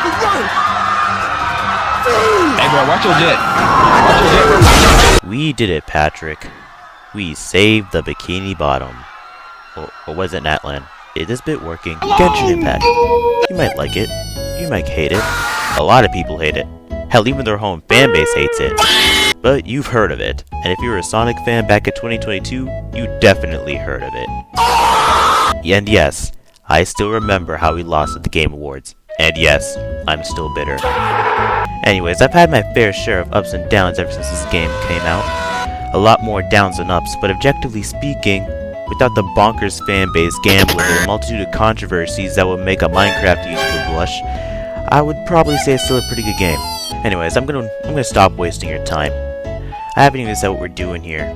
Hey bro, watch your jet. Watch your jet, bro. Watch your jet. We did it, Patrick. We saved the Bikini Bottom. Or was it Natlan? Is this bit working? Genshin Impact. You might like it. You might hate it. A lot of people hate it. Hell, even their home fanbase hates it. But you've heard of it. And if you were a Sonic fan back in 2022, you definitely heard of it. And yes, I still remember how we lost at the Game Awards. And yes, I'm still bitter. Anyways, I've had my fair share of ups and downs ever since this game came out. A lot more downs than ups, but objectively speaking, without the bonkers fanbase gambling and a multitude of controversies that would make a Minecraft YouTuber blush, I would probably say it's still a pretty good game. Anyways, I'm gonna stop wasting your time. I haven't even said what we're doing here.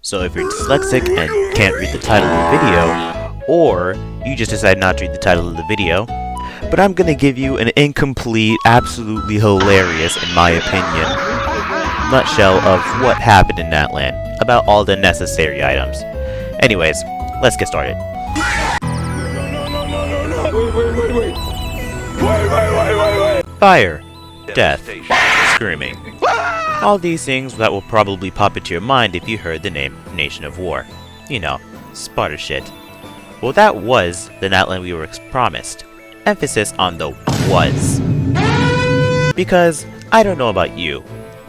So if you're dyslexic and can't read the title of the video, or you just decide not to read the title of the video, but I'm gonna give you an incomplete, absolutely hilarious, in my opinion, nutshell of what happened in Natlan, about all the necessary items. Anyways, let's get started. Wait. Fire, death, screaming. All these things that will probably pop into your mind if you heard the name Nation of War. You know, Sparta shit. Well, that was the Natlan we were promised. Emphasis on the was. Because, I don't know about you,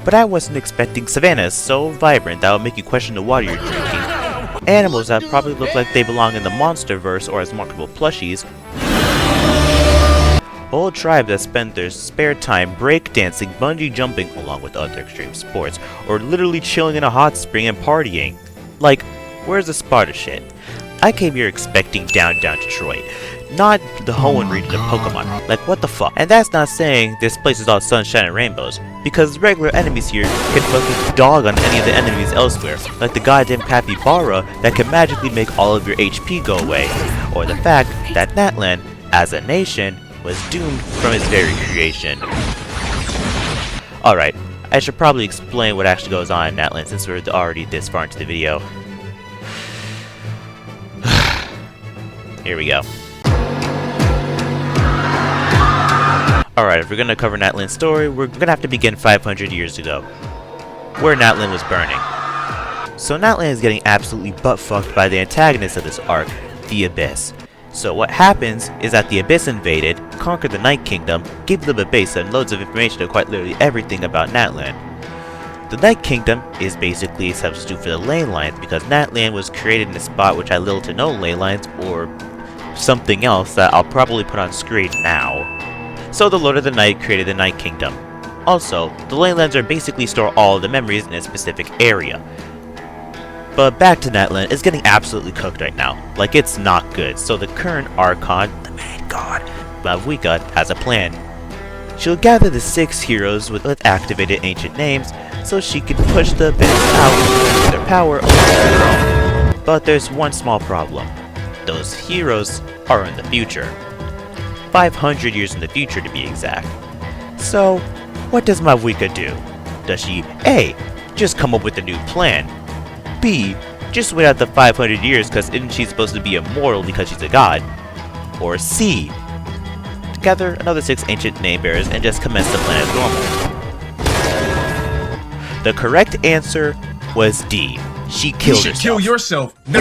but I wasn't expecting savannas so vibrant that would make you question the water you're drinking, animals that probably look like they belong in the Monsterverse or as marketable plushies, whole tribes that spend their spare time breakdancing, bungee jumping, along with other extreme sports, or literally chilling in a hot spring and partying. Like, where's the Sparta shit? I came here expecting down Detroit, not the Hoenn region of Pokemon. Like, what the fuck? And that's not saying this place is all sunshine and rainbows, because regular enemies here can fucking dog on any of the enemies elsewhere, like the goddamn capybara that can magically make all of your HP go away, or the fact that Natlan, as a nation, was doomed from its very creation. Alright, I should probably explain what actually goes on in Natlan since we're already this far into the video. Here we go. Alright, if we're gonna cover Natlan's story, we're gonna have to begin 500 years ago, where Natlan was burning. So Natlan is getting absolutely butt-fucked by the antagonist of this arc, the Abyss. So what happens is that the Abyss invaded, conquered the Night Kingdom, gave them a base and loads of information on quite literally everything about Natlan. The Night Kingdom is basically a substitute for the ley lines because Natlan was created in a spot which had little to no ley lines or something else that I'll probably put on screen now. So the Lord of the Night created the Night Kingdom. Also, the ley lines are basically store all of the memories in a specific area. But back to Natlan, it's getting absolutely cooked right now. Like, it's not good. So the current Archon, the main god, Mavwika, has a plan. She'll gather the 6 heroes with activated ancient names so she can push the Abyss out with their power over her own. But there's one small problem. Those heroes are in the future. 500 years in the future to be exact. So, what does Mavwika do? Does she A. just come up with a new plan? B. just wait out the 500 years because isn't she supposed to be immortal because she's a god? Or C. gather another 6 ancient name bearers and just commence the plan as normal? The correct answer was D. She killed herself. Kill yourself now.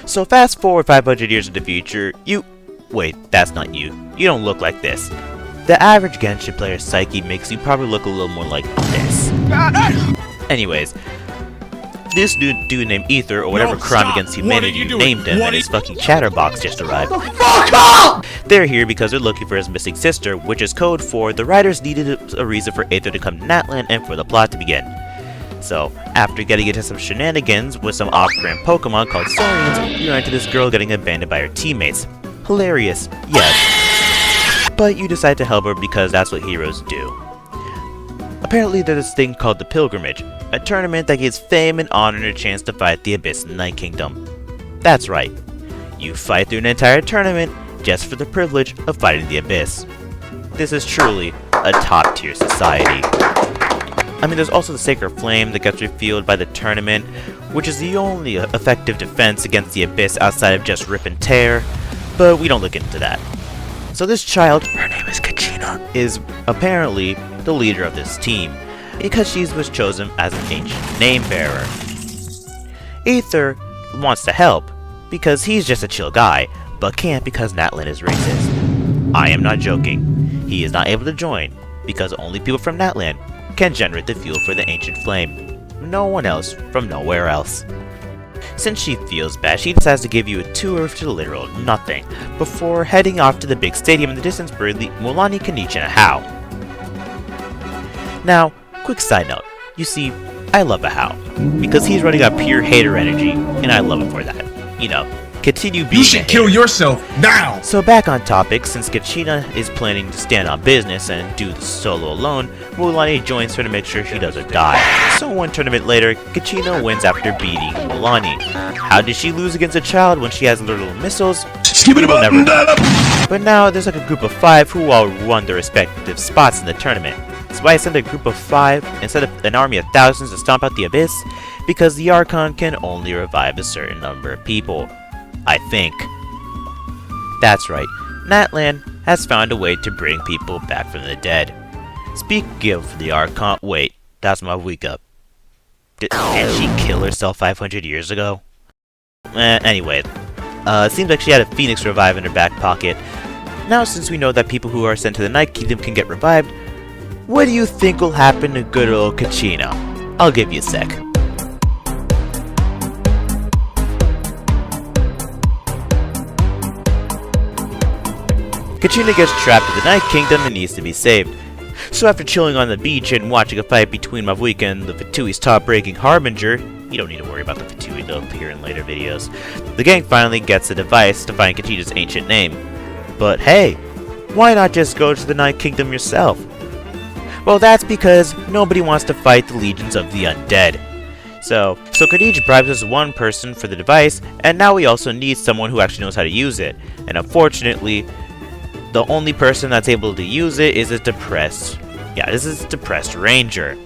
So fast forward 500 years in the future, wait, that's not you. You don't look like this. The average Genshin player's psyche makes you probably look a little more like this. Anyways, this dude named Ether, or whatever crime against humanity you named him, and his fucking chatterbox just arrived. They're here because they're looking for his missing sister, which is code for the writers needed a reason for Aether to come to Natlan and for the plot to begin. So, after getting into some shenanigans with some off-brand Pokemon called Saurians, you run into this girl getting abandoned by her teammates. Hilarious, yes. But you decide to help her because that's what heroes do. Apparently there's this thing called the Pilgrimage, a tournament that gives fame and honor and a chance to fight the Abyss in the Night Kingdom. That's right. You fight through an entire tournament just for the privilege of fighting the Abyss. This is truly a top-tier society. I mean, there's also the Sacred Flame that gets revealed by the tournament, which is the only effective defense against the Abyss outside of just rip and tear, but we don't look into that. So this child, her name is Kachina, is apparently the leader of this team, because she was chosen as an ancient name bearer. Aether wants to help, because he's just a chill guy, but can't because Natlan is racist. I am not joking. He is not able to join, because only people from Natlan can generate the fuel for the ancient flame. No one else from nowhere else. Since she feels bad, she decides to give you a tour to the literal nothing, before heading off to the big stadium in the distance where Mulani can each and a how. Now, quick side note, you see, I love a how, because he's running on pure hater energy, and I love him for that. You know, continue being You should kill yourself now! So back on topic, since Kachina is planning to stand on business and do the solo alone, Mulani joins her to make sure she doesn't die. So one tournament later, Kachina wins after beating Mulani. How did she lose against a child when she has little missiles? We will never know. But now there's like a group of 5 who all run their respective spots in the tournament. So I send a group of 5 instead of an army of thousands to stomp out the Abyss, because the Archon can only revive a certain number of people. I think. That's right, Natlan has found a way to bring people back from the dead. Speaking of the Archon, wait, that's Mavuika. Did she kill herself 500 years ago? Anyway, it seems like she had a phoenix revive in her back pocket. Now, since we know that people who are sent to the Night Kingdom can get revived, what do you think will happen to good old Kachina? I'll give you a sec. Kachina gets trapped in the Night Kingdom and needs to be saved. So after chilling on the beach and watching a fight between Mavuika and the Fatui's top-ranking Harbinger, you don't need to worry about the Fatui, they'll appear in later videos, the gang finally gets a device to find Kachina's ancient name. But hey, why not just go to the Night Kingdom yourself? Well, that's because nobody wants to fight the legions of the undead. So Khadij bribes us one person for the device, and now we also need someone who actually knows how to use it. And unfortunately, the only person that's able to use it is a depressed ranger.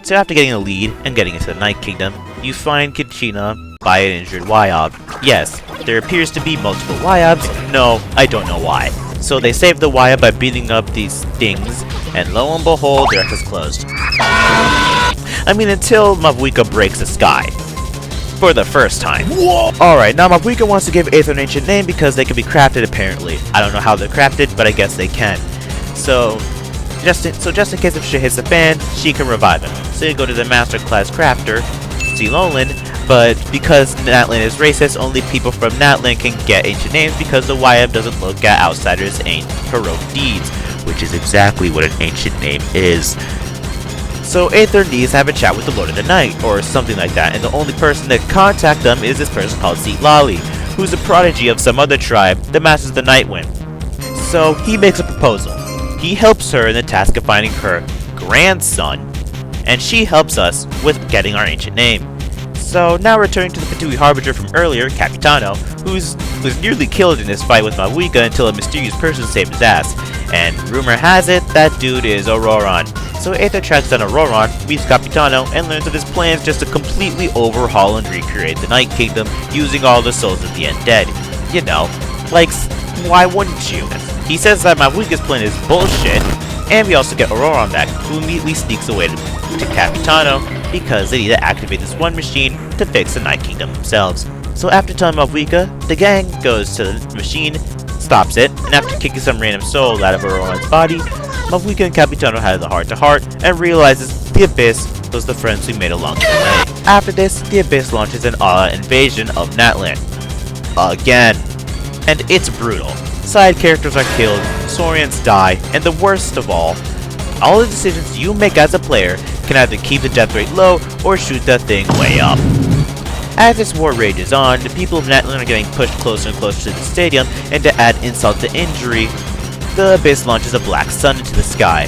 So after getting a lead and getting into the Night Kingdom, you find Kachina by an injured Wyob. Yes, there appears to be multiple Wyobs. No, I don't know why. So they save the Wyob by beating up these things, and lo and behold, their Earth is closed. I mean, until Mavuika breaks the sky. For the first time. Alright, now Mavuika wants to give Aether an ancient name because they can be crafted apparently. I don't know how they're crafted, but I guess they can. So just in case if shit hits the fan, she can revive him. So you go to the Master Class Crafter, Zelolan, but because Natlan is racist, only people from Natlan can get ancient names because the YF doesn't look at outsiders' heroic deeds, which is exactly what an ancient name is. So Aether needs to have a chat with the Lord of the Night, or something like that, and the only person that can contact them is this person called Lali, who's a prodigy of some other tribe that masters the Nightwind. So he makes a proposal. He helps her in the task of finding her grandson, and she helps us with getting our ancient name. So now returning to the Fatui Harbinger from earlier, Capitano, who was nearly killed in his fight with Mavuika until a mysterious person saved his ass, and rumor has it that dude is Auroron. So Aether tracks down Auroron, meets Capitano, and learns of his plans just to completely overhaul and recreate the Night Kingdom using all the souls of the undead. You know, like, why wouldn't you? He says that Mavuika's plan is bullshit, and we also get Auroron back, who immediately sneaks away to Capitano because they need to activate this one machine to fix the Night Kingdom themselves. So after telling Mavuika, the gang goes to the machine, stops it, and after kicking some random soul out of Auroron's body, Mavuika and Capitano have the heart-to-heart and realizes the Abyss was the friends we made along the way. After this, the Abyss launches an invasion of Natlan. Again. And it's brutal. Side characters are killed, Saurians die, and the worst of all the decisions you make as a player can either keep the death rate low or shoot that thing way up. As this war rages on, the people of Natlan are getting pushed closer and closer to the stadium, and to add insult to injury, the Abyss launches a black sun into the sky,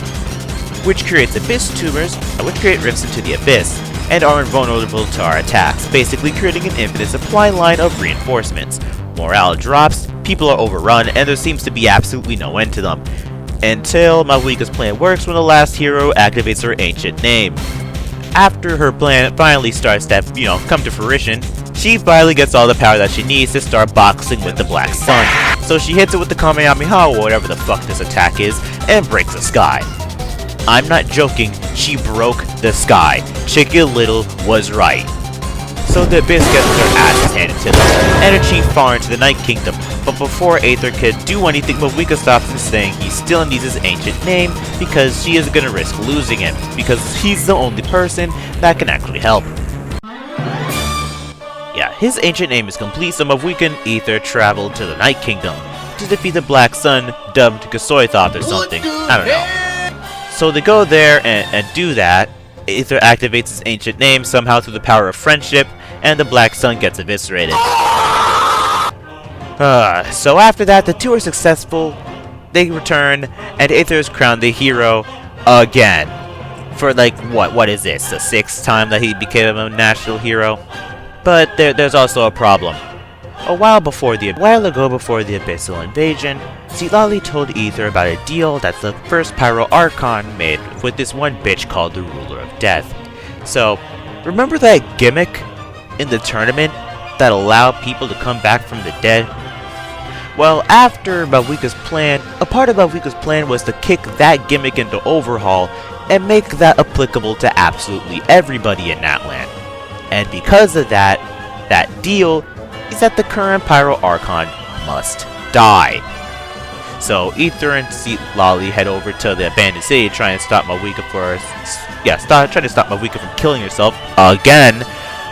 which creates Abyss tumors, which create rifts into the Abyss, and are invulnerable to our attacks, basically creating an infinite supply line of reinforcements. Morale drops, people are overrun, and there seems to be absolutely no end to them. Until Mavuika's plan works when the last hero activates her ancient name. After her plan finally starts to, come to fruition, she finally gets all the power that she needs to start boxing with the Black Sun. So she hits it with the Kamehameha, or whatever the fuck this attack is, and breaks the sky. I'm not joking, she broke the sky. Chicken Little was right. So the Abyss gets their asses handed to them, and achieve far into the Night Kingdom. But before Aether could do anything, Mavuika stops him, saying he still needs his ancient name because she is gonna risk losing him, because he's the only person that can actually help. Yeah, his ancient name is complete, so Mavuika and Aether travel to the Night Kingdom to defeat the Black Sun, dubbed Kasoithoth or something. I don't know. So they go there and do that. Aether activates his ancient name somehow through the power of friendship, and the Black Sun gets eviscerated. So after that, the two are successful, they return, and Aether is crowned the hero again. For like, what is this, the 6th time that he became a national hero? But there's also a problem. A while ago before the Abyssal invasion, Citlali told Aether about a deal that the first Pyro Archon made with this one bitch called the Ruler of Death. So, remember that gimmick in the tournament that allowed people to come back from the dead? Well, after Mavuika's plan, a part of Mavuika's plan was to kick that gimmick into overhaul and make that applicable to absolutely everybody in Natlan. And because of that deal is that the current Pyro Archon must die. So Aether and Citlali head over to the abandoned city to try and stop Mavuika trying to stop Mavuika from killing herself again,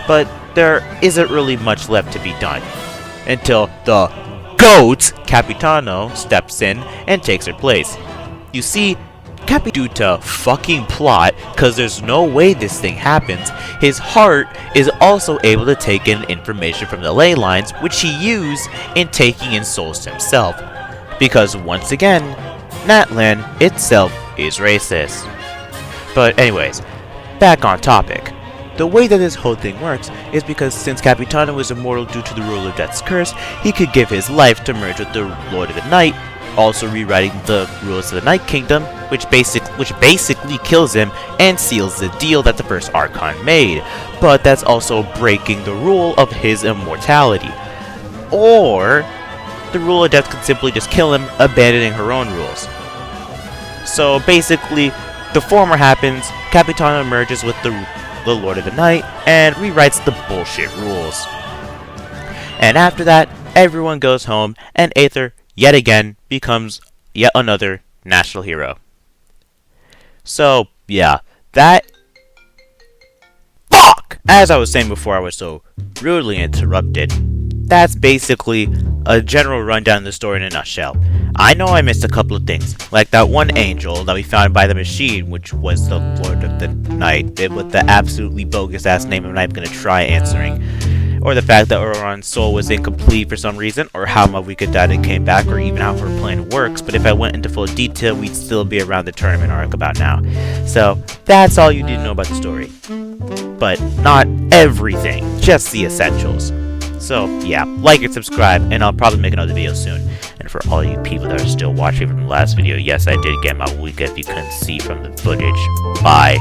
but there isn't really much left to be done until the GOAT Capitano steps in and takes her place. You see, due to fucking plot, cause there's no way this thing happens, his heart is also able to take in information from the ley lines, which he used in taking in souls himself. Because once again, Natlan itself is racist. But anyways, back on topic. The way that this whole thing works is because since Capitano is immortal due to the Ruler of Death's curse, he could give his life to merge with the Lord of the Night, also rewriting the rules of the Night Kingdom, which basically kills him and seals the deal that the first Archon made. But that's also breaking the rule of his immortality. Or the Ruler of Death could simply just kill him, abandoning her own rules. So basically, the former happens, Capitano merges with the Lord of the Night and rewrites the bullshit rules. And after that, everyone goes home, and Aether yet again becomes yet another national hero. So, yeah, fuck! As I was saying before I was so rudely interrupted, that's basically a general rundown of the story in a nutshell. I know I missed a couple of things, like that one angel that we found by the machine, which was the Lord of the Night, with the absolutely bogus ass name I'm not even gonna try answering. Or the fact that Auron's soul was incomplete for some reason, or how Mavuika died and came back, or even how her plan works, but if I went into full detail, we'd still be around the tournament arc about now. So, that's all you need to know about the story. But not everything, just the essentials. So, yeah, like and subscribe, and I'll probably make another video soon. And for all you people that are still watching from the last video, yes, I did get Mavuika if you couldn't see from the footage. Bye.